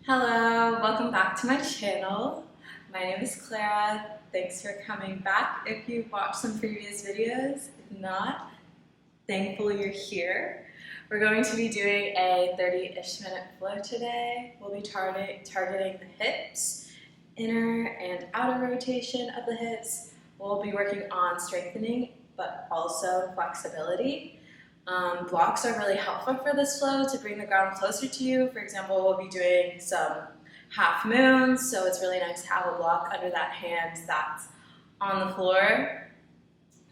Hello, welcome back to my channel. My name is Clara. Thanks for coming back. If you've watched some previous videos, if not, thankful you're here. We're going to be doing a 30-ish minute flow today. We'll be targeting the hips, inner and outer rotation of the hips. We'll be working on strengthening, but also flexibility. Blocks are really helpful for this flow to bring the ground closer to you. For example, we'll be doing some half moons, so it's really nice to have a block under that hand that's on the floor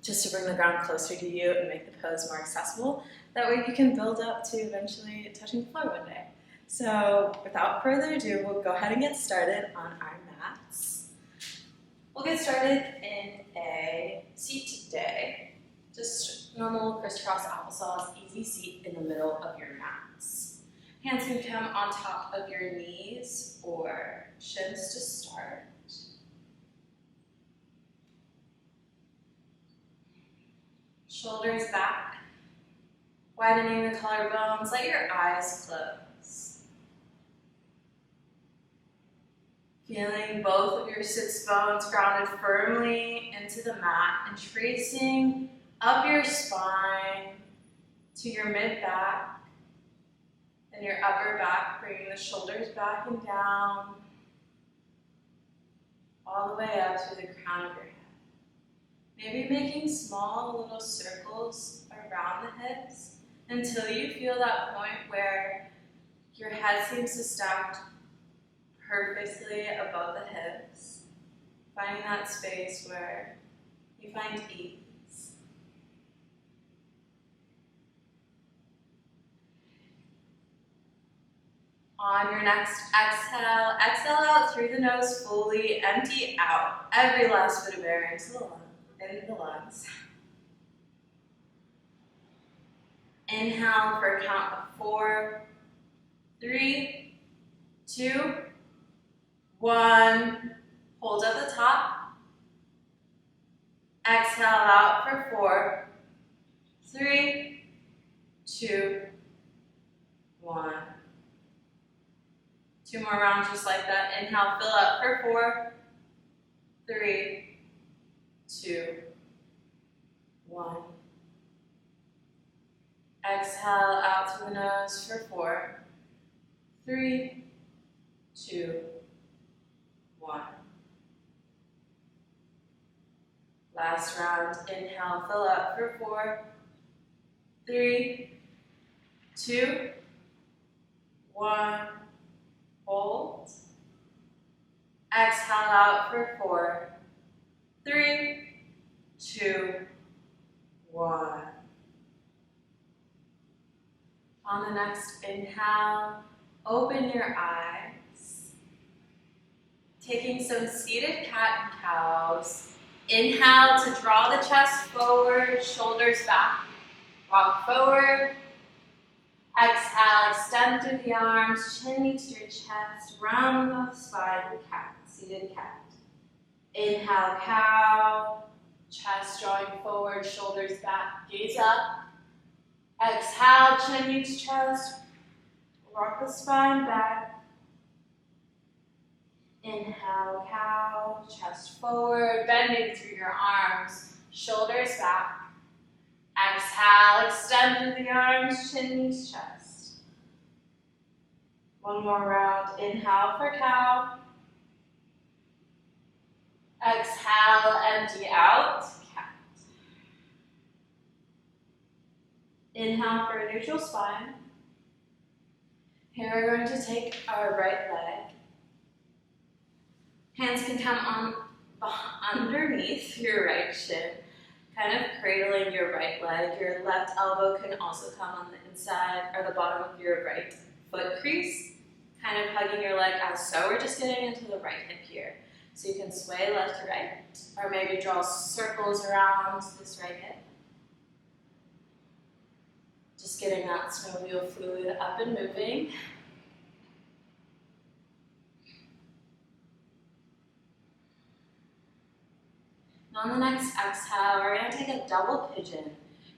just to bring the ground closer to you and make the pose more accessible. That way you can build up to eventually touching the floor one day. So without further ado, we'll go ahead and get started on our mats. We'll get started in a seat day. Just normal crisscross applesauce, easy seat in the middle of your mats. Hands can come on top of your knees or shins to start. Shoulders back, widening the collarbones, let your eyes close. Feeling both of your sits bones grounded firmly into the mat and tracing up your spine to your mid-back and your upper back, bringing the shoulders back and down, all the way up to the crown of your head. Maybe making small little circles around the hips until you feel that point where your head seems to stack perfectly above the hips, finding that space where you find ease. On your next exhale, exhale out through the nose fully, empty out every last bit of air into the lungs. Inhale for a count of 4, 3, 2, 1. Hold at the top. Exhale out for 4, 3, 2, 1. 2 more rounds just like that. Inhale, fill up for 4, 3, 2, 1. Exhale out through the nose for 4, 3, 2, 1. Last round. Inhale, fill up for 4, 3, 2, 1. Hold. Exhale out for 4, 3, 2, 1. On the next inhale, open your eyes. Taking some seated cat and cows. Inhale to draw the chest forward, shoulders back. Walk forward. Exhale, extend through the arms, chin meets your chest, round the spine, cat, seated cat. Inhale, cow, chest drawing forward, shoulders back, gaze up. Exhale, chin meets chest, rock the spine back. Inhale, cow, chest forward, bending through your arms, shoulders back. Exhale, extend through the arms, chin meets chest. One more round. Inhale for cow. Exhale, empty out, cat. Inhale for a neutral spine. Here we're going to take our right leg. Hands can come on underneath your right shin, kind of cradling your right leg. Your left elbow can also come on the inside or the bottom of your right foot crease, kind of hugging your leg as so. We're just getting into the right hip here. So you can sway left to right, or maybe draw circles around this right hip. Just getting that synovial fluid up and moving. On the next exhale, we're going to take a double pigeon.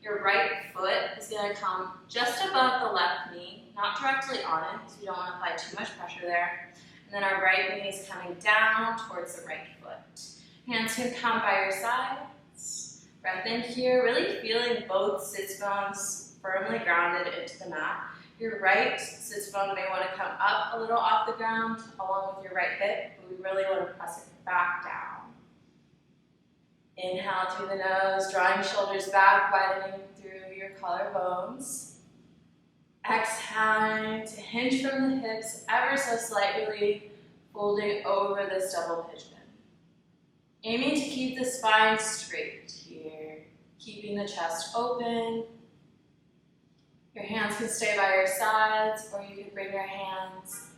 Your right foot is going to come just above the left knee, not directly on it, because we don't want to apply too much pressure there. And then our right knee is coming down towards the right foot. Hands can come by your sides. Breath in here, really feeling both sits bones firmly grounded into the mat. Your right sits bone may want to come up a little off the ground along with your right hip, but we really want to press it back down. Inhale through the nose, drawing shoulders back, widening through your collarbones. Exhaling to hinge from the hips ever so slightly, folding over this double pigeon. Aiming to keep the spine straight here, keeping the chest open. Your hands can stay by your sides, or you can bring your hands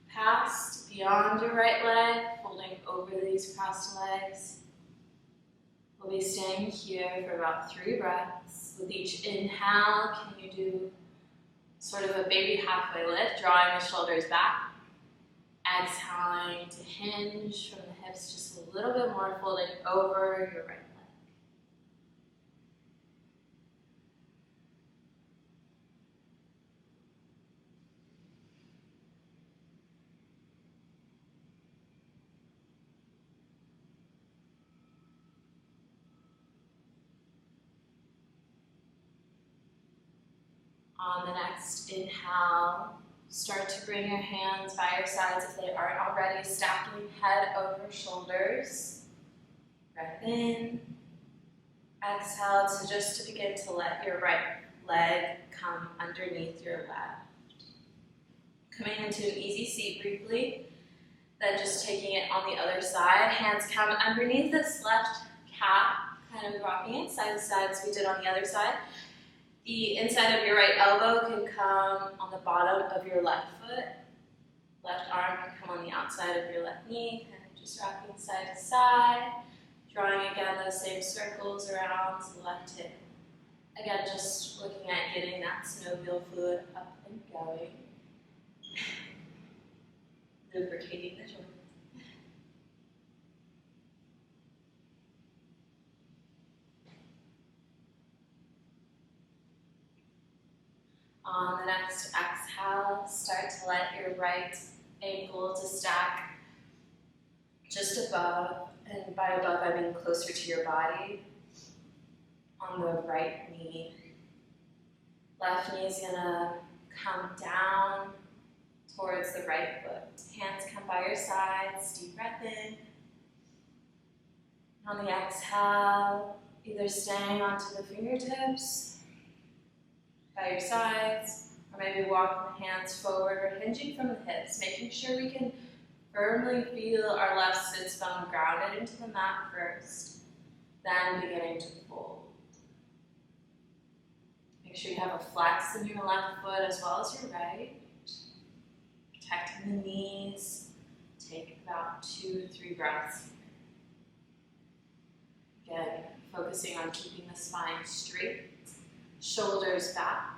past, beyond your right leg, folding over these crossed legs. We'll be staying here for about 3 breaths. With each inhale, can you do sort of a baby halfway lift, drawing the shoulders back. Exhaling to hinge from the hips just a little bit more, folding over your right leg. On the next inhale, start to bring your hands by your sides if they aren't already, stacking head over shoulders. Breath in. Exhale to begin to let your right leg come underneath your left. Coming into an easy seat briefly, then just taking it on the other side. Hands come underneath this left calf, kind of rocking it side to side as we did on the other side. The inside of your right elbow can come on the bottom of your left foot. Left arm can come on the outside of your left knee, kind of just rocking side to side. Drawing again those same circles around the left hip. Again, just looking at getting that synovial fluid up and going. Lubricating the joint. On the next exhale, start to let your right ankle to stack just above, and by above I mean closer to your body, on the right knee. Left knee is going to come down towards the right foot. Hands come by your sides, deep breath in. On the exhale, either staying onto the fingertips, by your sides, or maybe walking the hands forward or hinging from the hips, making sure we can firmly feel our left sits bone grounded into the mat first, then beginning to fold. Make sure you have a flex in your left foot as well as your right. Protecting the knees. Take about 2 to 3 breaths here. Again, focusing on keeping the spine straight. Shoulders back,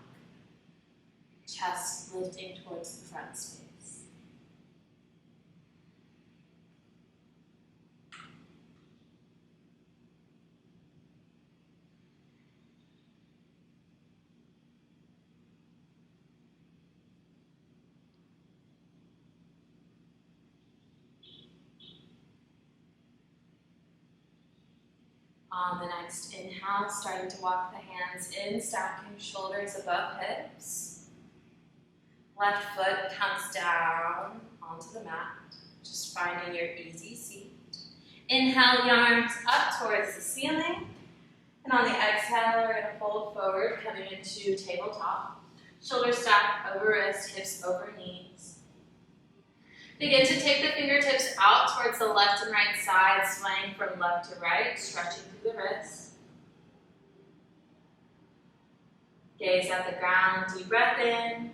chest lifting towards the front space. On the next inhale, starting to walk the hands in, stacking shoulders above hips. Left foot comes down onto the mat, just finding your easy seat. Inhale the arms up towards the ceiling. And on the exhale, we're going to fold forward, coming into tabletop. Shoulders stacked over wrists, hips over knees. Begin to take the fingertips out towards the left and right side, swaying from left to right, stretching through the wrists. Gaze at the ground, deep breath in.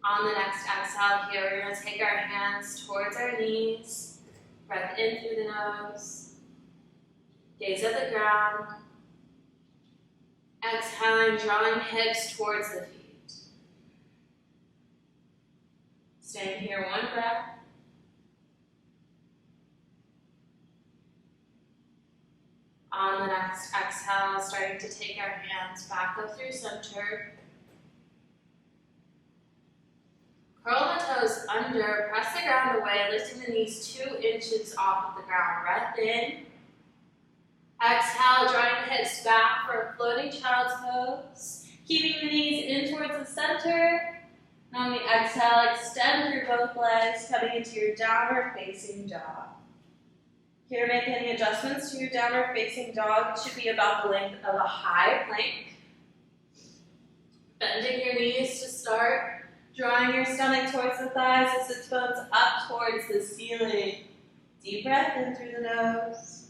On the next exhale here, we're going to take our hands towards our knees. Breath in through the nose. Gaze at the ground. Exhaling, drawing hips towards the feet. Staying here, 1 breath. On the next exhale, starting to take our hands back up through center. Curl the toes under, press the ground away, lifting the knees 2 inches off of the ground. Breath in. Exhale, drawing the hips back for a floating child's pose. Keeping the knees in towards the center. And on the exhale, extend through both legs, coming into your downward facing dog. Here, make any adjustments to your downward facing dog. It should be about the length of a high plank. Bending your knees to start. Drawing your stomach towards the thighs, the sit bones up towards the ceiling. Deep breath in through the nose.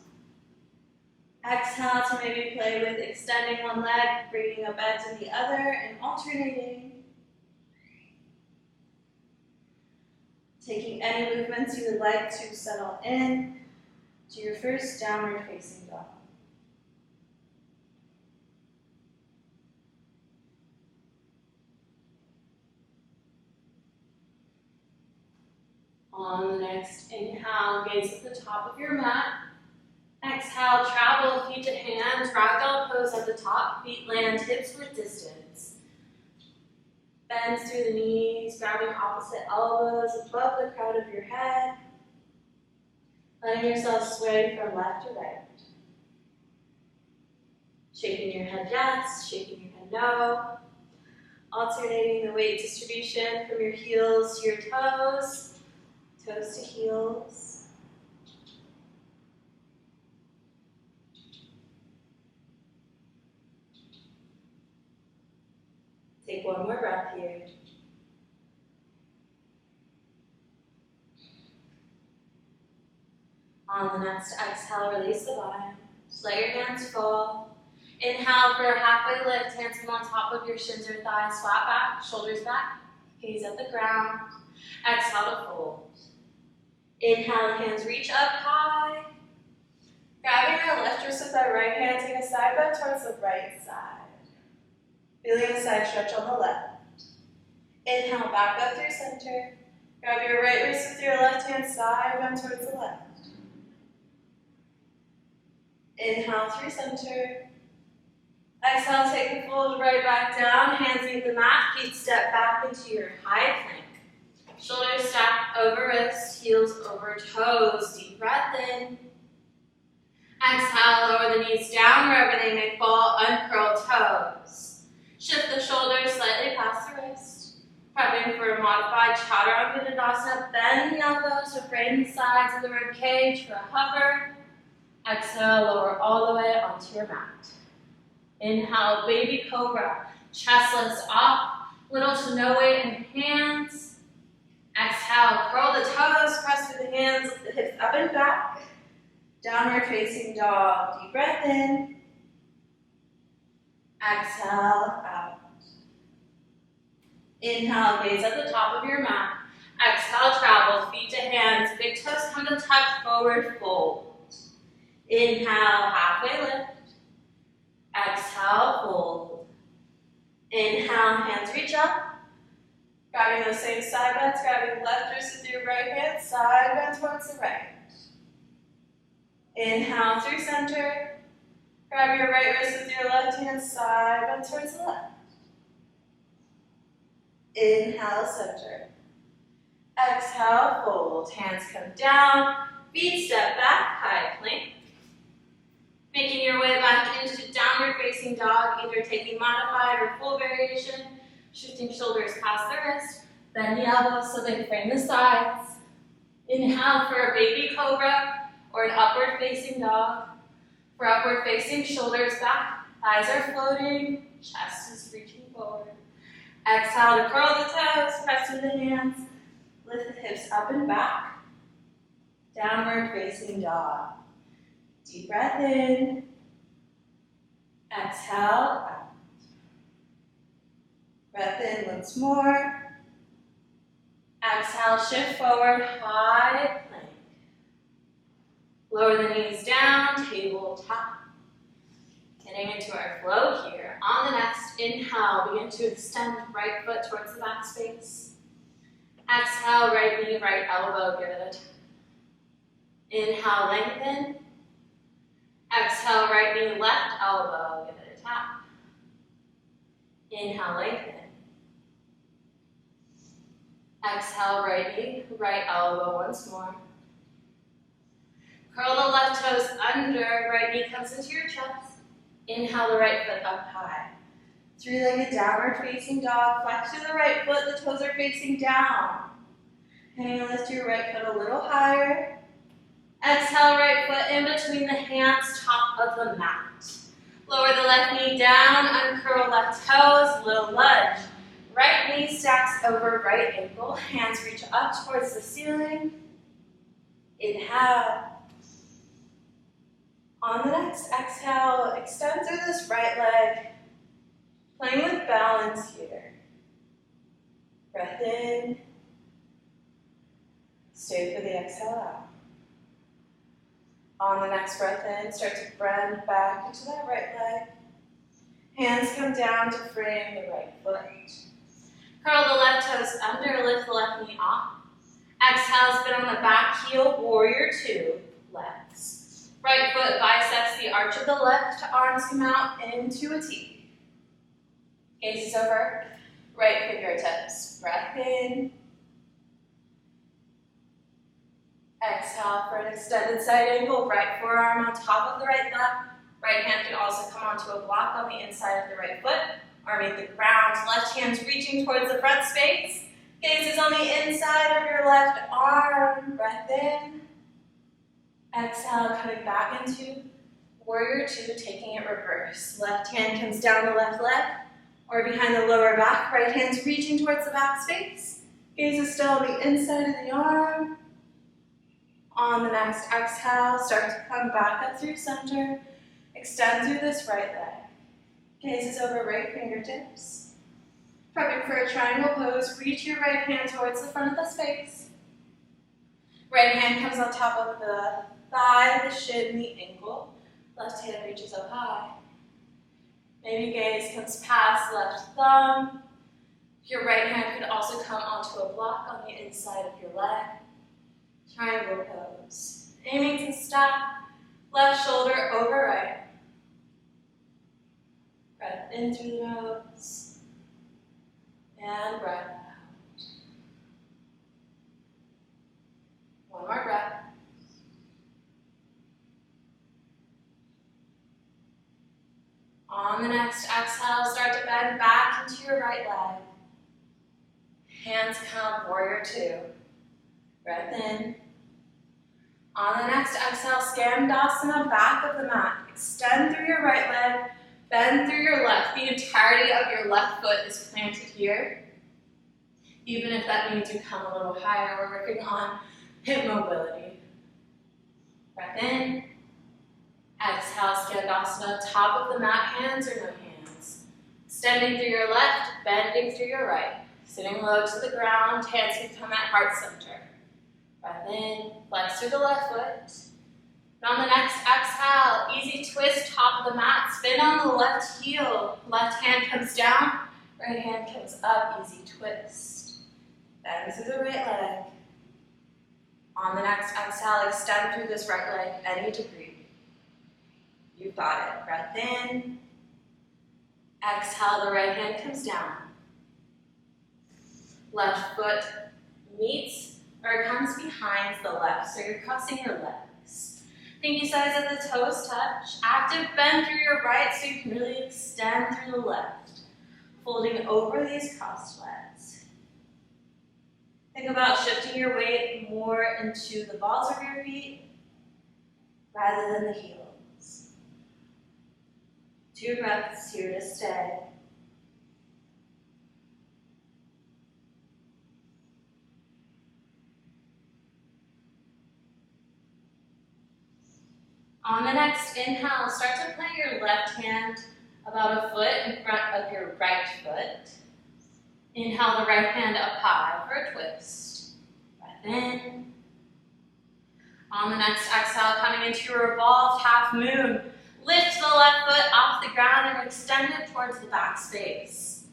Exhale to maybe play with extending one leg, bringing a bend to the other, and alternating. Taking any movements you would like to settle in to your first downward facing dog. On the next inhale, gaze at the top of your mat. Exhale, travel feet to hands, ragdoll pose at the top, feet land hips width distance. Bend through the knees, grabbing opposite elbows above the crown of your head. Letting yourself sway from left to right. Shaking your head yes, shaking your head no. Alternating the weight distribution from your heels to your toes, toes to heels. Take one more breath here. On the next exhale, release the bottom. Just let your hands fall. Inhale for a halfway lift. Hands come on top of your shins or thighs. Flat back, shoulders back. Gaze at the ground. Exhale to fold. Inhale, hands reach up high. Grabbing our left wrist with our right hand, take a side bend towards the right side. Feeling a side stretch on the left. Inhale, back up through center. Grab your right wrist with your left hand, side bend towards the left. Inhale through center. Exhale, take the fold right back down. Hands meet the mat. Feet step back into your high plank. Shoulders stack over wrists, heels over toes. Deep breath in. Exhale, lower the knees down wherever they may fall. Uncurl toes. Shift the shoulders slightly past the wrist. Prepping for a modified Chaturanga Dandasana. Bend the elbows to frame the sides of the rib cage for a hover. Exhale, lower all the way onto your mat. Inhale, baby cobra. Chest lifts up, little to no weight in hands. Exhale, curl the toes, press through the hands, lift the hips up and back. Downward facing dog. Deep breath in. Exhale, out. Inhale, gaze at the top of your mat. Exhale, travel, feet to hands. Big toes come to touch, forward fold. Inhale, halfway lift. Exhale, fold. Inhale, hands reach up. Grabbing those same side bends, grabbing left wrist with your right hand, side bend towards the right. Inhale through center. Grab your right wrist with your left hand, side bend towards the left. Inhale, center. Exhale, fold. Hands come down. Feet step back, high plank. Making your way back into downward facing dog, either taking modified or full variation. Shifting shoulders past the wrist. Bend the elbows so they frame the sides. Inhale for a baby cobra or an upward facing dog. For upward facing, shoulders back, thighs are floating, chest is reaching forward. Exhale to curl the toes, press through the hands, lift the hips up and back. Downward facing dog. Deep breath in. Exhale out. Breath in once more. Exhale, shift forward, high plank. Lower the knees down, tabletop. Getting into our flow here. On the next inhale, begin to extend right foot towards the back space. Exhale, right knee, right elbow, good. Inhale, lengthen. Exhale, right knee, left elbow, give it a tap. Inhale, lengthen. Exhale, right knee, right elbow once more. Curl the left toes under, right knee comes into your chest. Inhale the right foot up high. Three-legged downward facing dog. Flex through the right foot, the toes are facing down. And lift your right foot a little higher. Exhale, right foot in between the hands, top of the mat. Lower the left knee down, uncurl left toes, little lunge. Right knee stacks over right ankle, hands reach up towards the ceiling. Inhale. On the next exhale, extend through this right leg, playing with balance here. Breath in. Stay for the exhale out. On the next breath in, start to bend back into that right leg. Hands come down to frame the right foot. Curl the left toes under, lift the left knee off. Exhale, spin on the back heel, warrior two, legs. Right foot bisects the arch of the left, arms come out into a T. Gaze is over, right fingertips. Breath in. Exhale for an extended side angle, right forearm on top of the right thigh. Right hand can also come onto a block on the inside of the right foot. Arm meet the ground, left hand's reaching towards the front space. Gaze is on the inside of your left arm. Breath in. Exhale, coming back into warrior two, taking it reverse. Left hand comes down the left leg or behind the lower back. Right hand's reaching towards the back space. Gaze is still on the inside of the arm. On the next exhale, start to come back up through center. Extend through this right leg. Gaze is over right fingertips. Prepping for a triangle pose, reach your right hand towards the front of the space. Right hand comes on top of the thigh, the shin, the ankle. Left hand reaches up high. Maybe gaze comes past left thumb. Your right hand could also come onto a block on the inside of your leg. Triangle pose. Aiming to stop, left shoulder over right. Breath in through the nose. And breath out. One more breath. On the next exhale, start to bend back into your right leg. Hands come, warrior two. Breath in. On the next exhale, Skandasana, back of the mat. Extend through your right leg, bend through your left. The entirety of your left foot is planted here. Even if that means you come a little higher, we're working on hip mobility. Breath in. Exhale, Skandasana, top of the mat, hands or no hands. Extending through your left, bending through your right. Sitting low to the ground, hands can come at heart center. Breath in, flex through the left foot. And on the next exhale, easy twist, top of the mat, spin on the left heel. Left hand comes down, right hand comes up, easy twist. Bend through the right leg. On the next exhale, extend through this right leg any degree. You got it. Breath in. Exhale, the right hand comes down. Left foot meets or comes behind the left, so you're crossing your legs. Pinky sides of the toes touch. Active bend through your right so you can really extend through the left. Folding over these crossed legs. Think about shifting your weight more into the balls of your feet rather than the heels. 2 breaths here to stay. On the next inhale, start to plant your left hand about a foot in front of your right foot. Inhale the right hand up high for a twist. Breath in. On the next exhale, coming into your revolved half moon, lift the left foot off the ground and extend it towards the back space.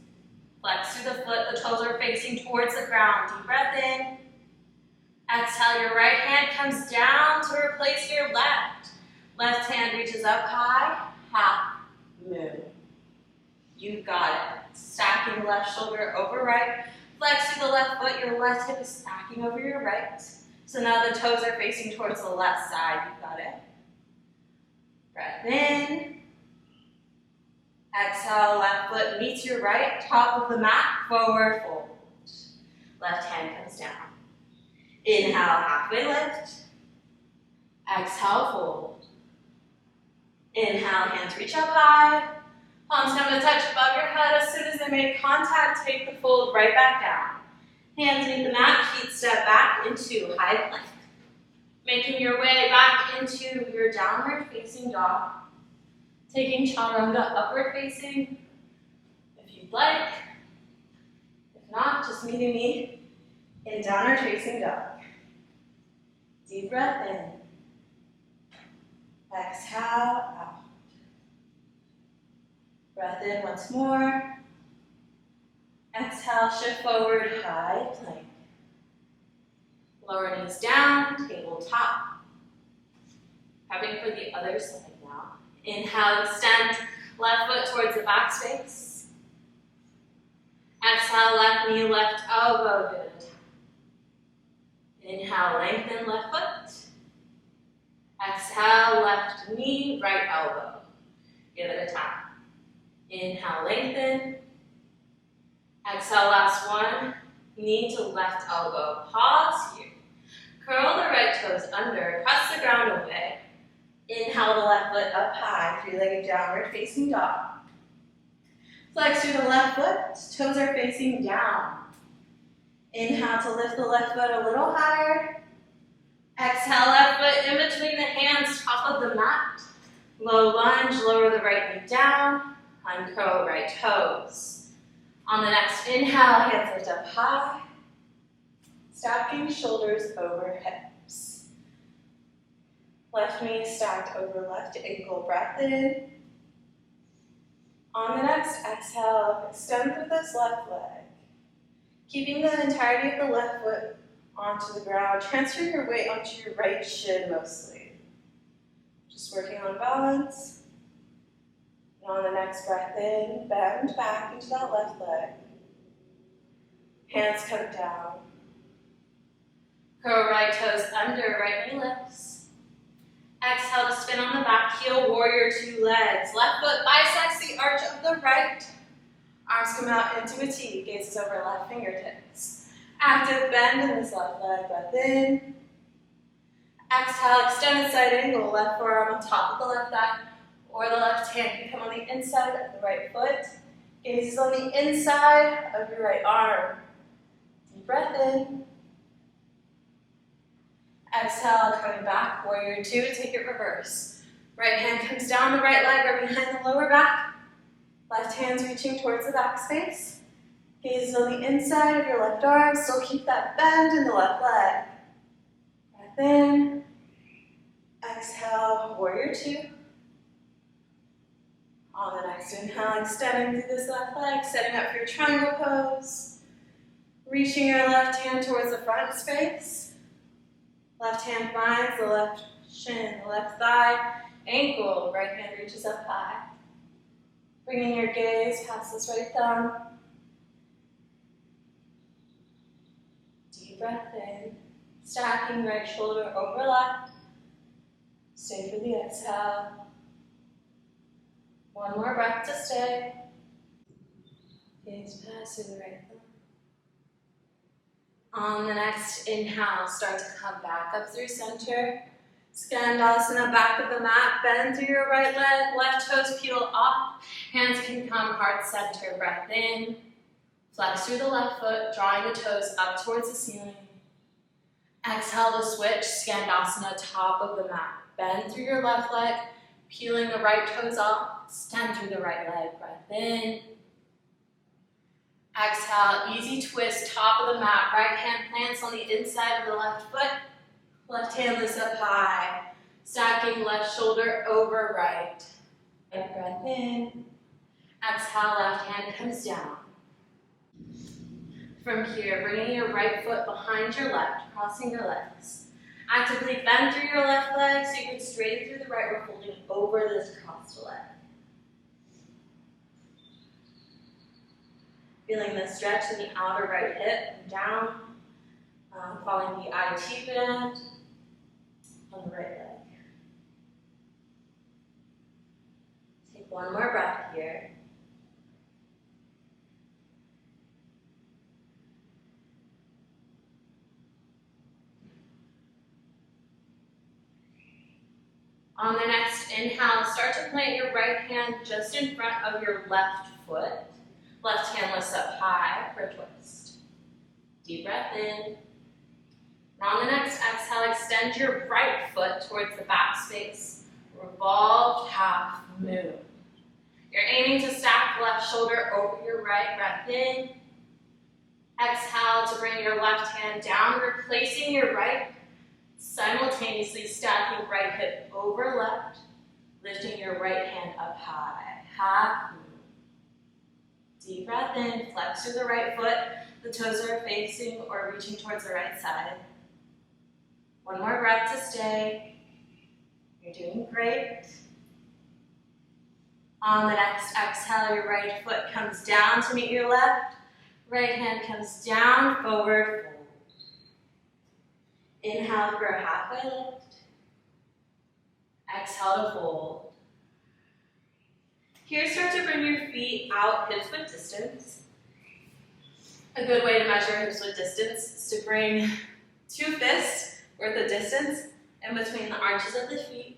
Flex through the foot, the toes are facing towards the ground. Deep breath in. Exhale, your right hand comes down to replace your left. Left hand reaches up high, half moon. You got it. Stacking left shoulder over right. Flex through the left foot. Your left hip is stacking over your right. So now the toes are facing towards the left side. You got it. Breath in. Exhale, left foot meets your right. Top of the mat, forward fold. Left hand comes down. Inhale, halfway lift. Exhale, fold. Inhale, hands reach up high. Palms come to touch above your head. As soon as they make contact, take the fold right back down. Hands meet the mat, feet step back into high plank. Making your way back into your downward facing dog. Taking chaturanga upward facing, if you'd like. If not, just meeting me in downward facing dog. Deep breath in. Exhale out. Breath in once more. Exhale, shift forward, high plank. Lower knees down, tabletop. Prepping for the other side now. Inhale, extend left foot towards the back space. Exhale, left knee, left elbow, give it a tap. Inhale, lengthen left foot. Exhale, left knee, right elbow. Give it a tap. Inhale, lengthen. Exhale, last one. Knee to left elbow. Pause here. Curl the right toes under. Press the ground away. Inhale the left foot up high. Three-legged downward facing dog. Flex through the left foot. Toes are facing down. Inhale to lift the left foot a little higher. Exhale, left foot in between the hands, top of the mat. Low lunge, lower the right knee down. Uncurl right toes. On the next inhale, hands lift up high. Stacking shoulders over hips. Left knee stacked over left ankle. Breath in. On the next exhale, extend through this left leg. Keeping the entirety of the left foot onto the ground. Transfer your weight onto your right shin mostly. Just working on balance. And on the next breath in, bend back into that left leg. Hands come down. Curl right toes under, right knee lifts. Exhale to spin on the back heel, warrior two legs. Left foot bisects the arch of the right. Arms come out into a T, gazes over left fingertips. Active bend in this left leg, breath in. Exhale, extended side angle, left forearm on top of the left thigh, or the left hand can come on the inside of the right foot. Gazes on the inside of your right arm. Deep breath in. Exhale, coming back, warrior two, take it reverse. Right hand comes down the right leg or behind the lower back. Left hand's reaching towards the back space. Gazes on the inside of your left arm, still keep that bend in the left leg. Breath in. Exhale, warrior two. On the next inhale, extending through this left leg, setting up for your triangle pose. Reaching your left hand towards the front space. Left hand finds the left shin, the left thigh, ankle. Right hand reaches up high. Bringing your gaze past this right thumb. Deep breath in. Stacking right shoulder over left. Stay for the exhale. One more breath to stay. Gaze past to the right thumb. On the next inhale, start to come back up through center. Skandasana, back of the mat, bend through your right leg, left toes peel off. Hands can come heart center, breath in. Flex through the left foot, drawing the toes up towards the ceiling. Exhale to switch, Skandasana, top of the mat. Bend through your left leg, peeling the right toes off, extend through the right leg, breath in. Exhale, easy twist, top of the mat, right hand plants on the inside of the left foot, left hand lifts up high, stacking left shoulder over right. Right breath in, exhale, left hand comes down. From here, bringing your right foot behind your left, crossing your legs. Actively bend through your left leg so you can straighten through the right. We're folding over this crossed leg. Feeling the stretch in the outer right hip and down, following the IT band on the right leg. Take one more breath here. On the next inhale, start to plant your right hand just in front of your left foot. Left hand lifts up high for a twist. Deep breath in. And on the next exhale, extend your right foot towards the back space. Revolved half moon. You're aiming to stack the left shoulder over your right. Breath in. Exhale to bring your left hand down, replacing your right. Simultaneously stacking right hip over left, lifting your right hand up high. Half moon. Deep breath in, flex through the right foot. The toes are facing or reaching towards the right side. One more breath to stay. You're doing great. On the next exhale, your right foot comes down to meet your left. Right hand comes down, forward, fold. Inhale for a halfway lift. Exhale to fold. Here, start to bring your feet out hips-width distance. A good way to measure hips-width distance is to bring 2 fists worth of distance in between the arches of the feet.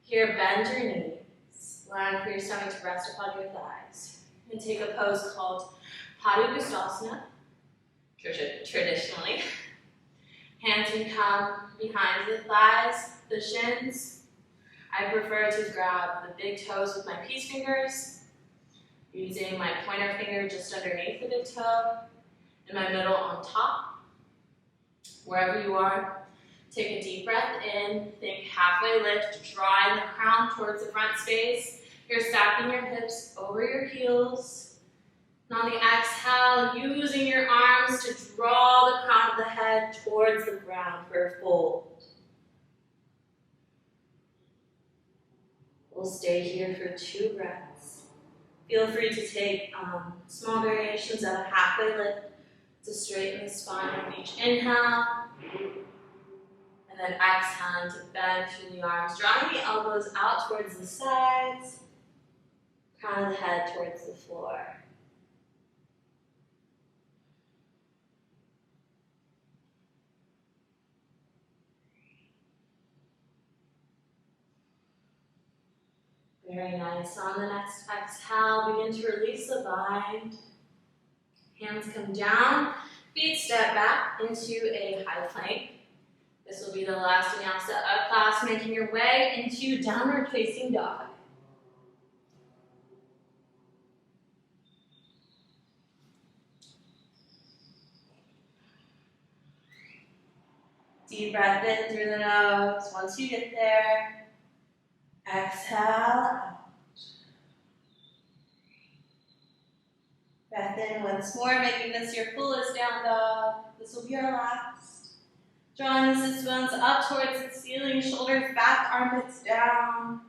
Here, bend your knees. Allow for your stomach to rest upon your thighs. And take a pose called Padangusthasana, traditionally. Hands can come behind the thighs, the shins. I prefer to grab the big toes with my peace fingers, using my pointer finger just underneath the big toe, and my middle on top. Wherever you are, take a deep breath in, think halfway lift, drawing the crown towards the front space. You're stacking your hips over your heels. And on the exhale, using your arms to draw the crown of the head towards the ground for a fold. We'll stay here for 2 breaths. Feel free to take small variations of a halfway lift to straighten the spine with each inhale. And then exhaling to bend through the arms, drawing the elbows out towards the sides, crown of the head towards the floor. Very nice. On the next exhale, begin to release the bind. Hands come down, feet step back into a high plank. This will be the last vinyasa of class, making your way into downward facing dog. Deep breath in through the nose. Once you get there, exhale out. Breath in once more, making this your fullest down dog. This will be our last. Drawing the sit bones up towards the ceiling, shoulders back, armpits down.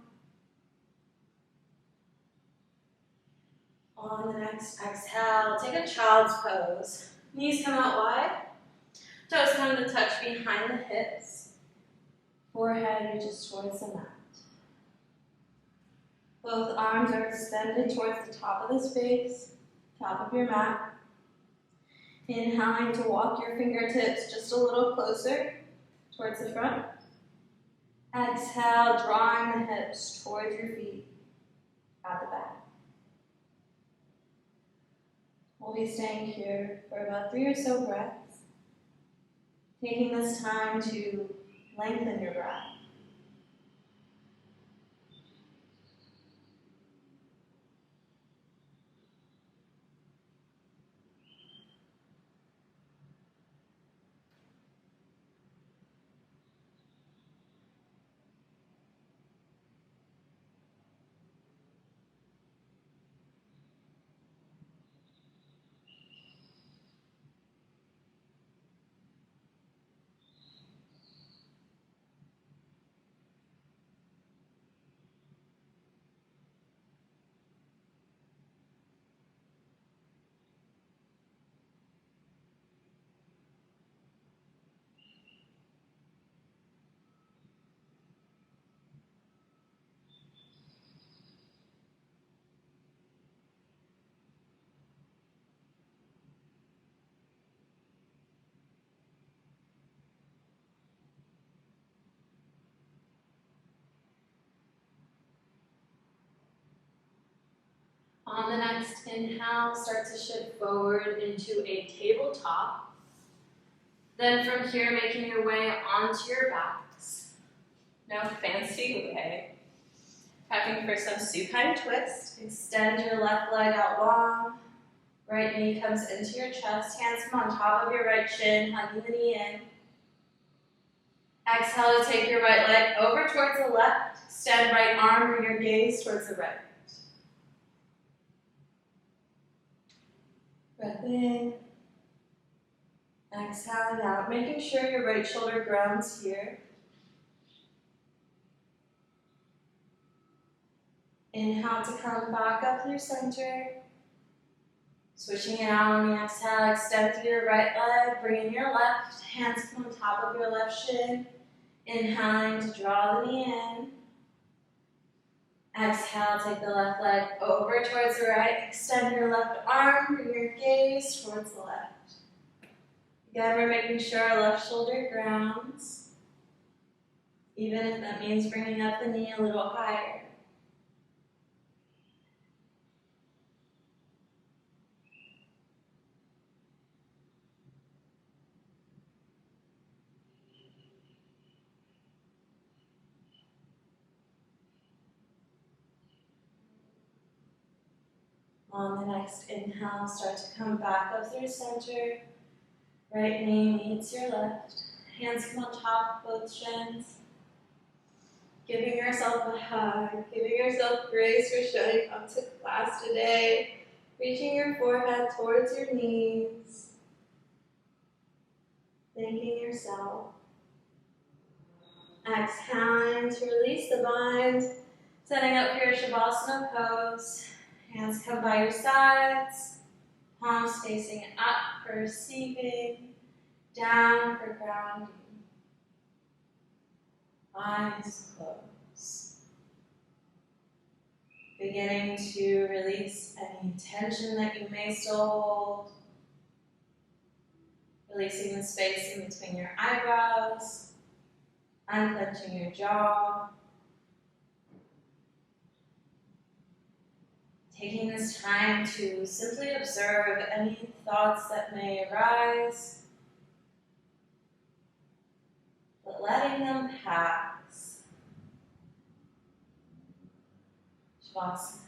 On the next exhale, take a child's pose. Knees come out wide. Toes come to touch behind the hips. Forehead reaches towards the mat. Both arms are extended towards the top of the space, top of your mat. Inhaling to walk your fingertips just a little closer towards the front. Exhale, drawing the hips towards your feet at the back. We'll be staying here for about 3 or so breaths, taking this time to lengthen your breath. next inhale, start to shift forward into a tabletop. Then from here, making your way onto your backs. No fancy way. Prepping for some supine twist. Extend your left leg out long. Right knee comes into your chest. Hands come on top of your right shin, hugging the knee in. Exhale to take your right leg over towards the left. Extend right arm or your gaze towards the right. Breath in. Exhaling out. Making sure your right shoulder grounds here. Inhale to come back up through center. Switching it out on the exhale, extend through your right leg, bring in your left, hands come on top of your left shin. Inhaling to draw the knee in. Exhale, take the left leg over towards the right, extend your left arm, bring your gaze towards the left. Again, we're making sure our left shoulder grounds, even if that means bringing up the knee a little higher. On the next inhale, start to come back up through center. Right knee meets your left. Hands come on top of both shins. Giving yourself a hug. Giving yourself grace for showing up to class today. Reaching your forehead towards your knees. Thanking yourself. Exhaling to release the bind. Setting up for your Shavasana pose. Hands come by your sides, palms facing up for receiving, down for grounding. Eyes closed. Beginning to release any tension that you may still hold. Releasing the space in between your eyebrows, unclenching your jaw. Taking this time to simply observe any thoughts that may arise, but letting them pass. Shavasana.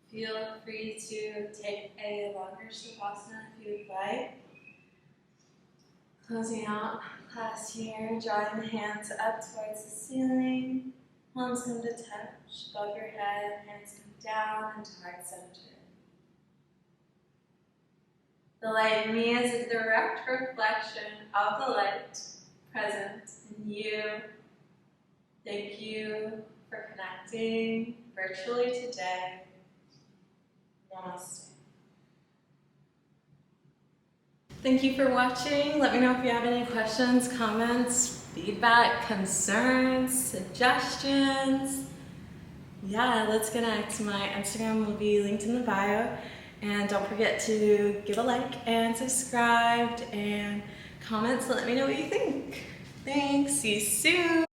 Feel free to take a longer Shavasana if you would like. Closing out class here, drawing the hands up towards the ceiling. Palms come to touch above your head, hands come down into heart center. The light in me is a direct reflection of the light present in you. Thank you for connecting virtually today. Namaste. Thank you for watching. Let me know if you have any questions, comments, feedback, concerns, suggestions. Yeah, let's connect. My Instagram will be linked in the bio. And don't forget to give a like and subscribe and comment to let me know what you think. Thanks. See you soon.